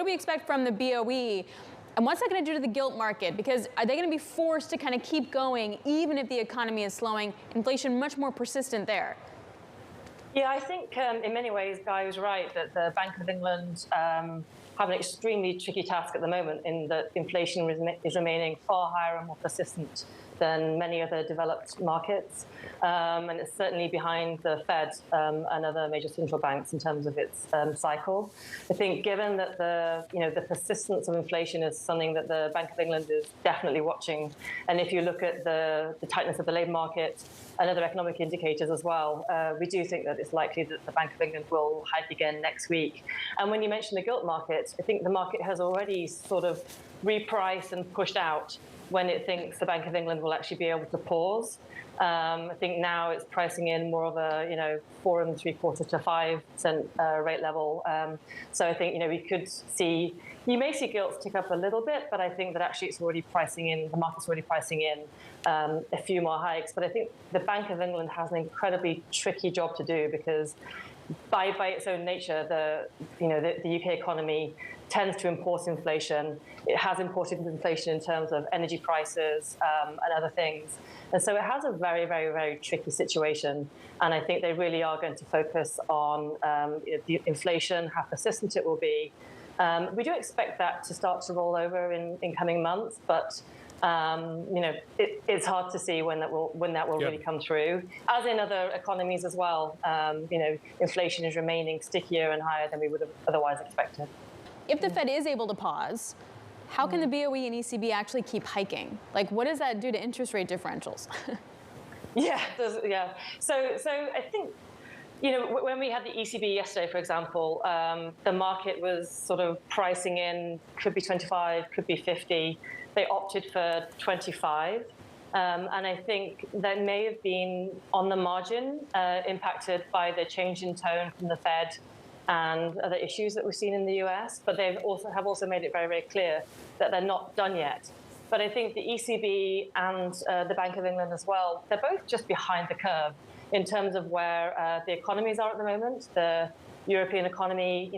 do we expect from the BOE? And what's that going to do to the gilt market? Because are they going to be forced to kind of keep going even if the economy is slowing, inflation much more persistent there? Yeah, I think in many ways, Guy was right that the Bank of England have an extremely tricky task at the moment in that inflation is remaining far higher and more persistent than many other developed markets. And it's certainly behind the Fed and other major central banks in terms of its cycle. I think given that the persistence of inflation is something that the Bank of England is definitely watching, and if you look at the tightness of the labour market and other economic indicators as well, we do think that it's likely that the Bank of England will hike again next week. And when you mention the gilt market, I think the market has already sort of repriced and pushed out when it thinks the Bank of England will actually be able to pause. I think now it's pricing in more of a 4 3/4 to 5% rate level. So I think you may see gilts tick up a little bit, but I think that actually it's already pricing in. The market's already pricing in a few more hikes. But I think the Bank of England has an incredibly tricky job to do because by its own nature, the UK economy tends to import inflation. It has imported inflation in terms of energy prices and other things. And so it has a very, very, very tricky situation. And I think they really are going to focus on the inflation, how persistent it will be. We do expect that to start to roll over in coming months, but it's hard to see when that will really come through. As in other economies as well, inflation is remaining stickier and higher than we would have otherwise expected. If the Fed is able to pause, how can the BOE and ECB actually keep hiking? Like, what does that do to interest rate differentials? Yeah. So I think, when we had the ECB yesterday, for example, the market was sort of pricing in, could be 25, could be 50. They opted for 25. And I think that may have been on the margin impacted by the change in tone from the Fed and other issues that we've seen in the US, but they have also made it very, very clear that they're not done yet. But I think the ECB and the Bank of England as well, they're both just behind the curve in terms of where the economies are at the moment. The European economy,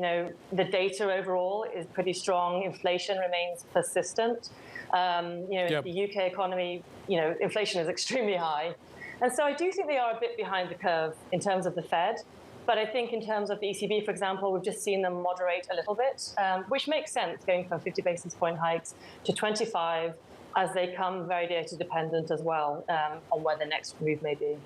the data overall is pretty strong. Inflation remains persistent. The UK economy, inflation is extremely high. And so I do think they are a bit behind the curve in terms of the Fed. But I think in terms of the ECB, for example, we've just seen them moderate a little bit, which makes sense, going from 50 basis point hikes to 25 as they come very data dependent as well on where the next move may be.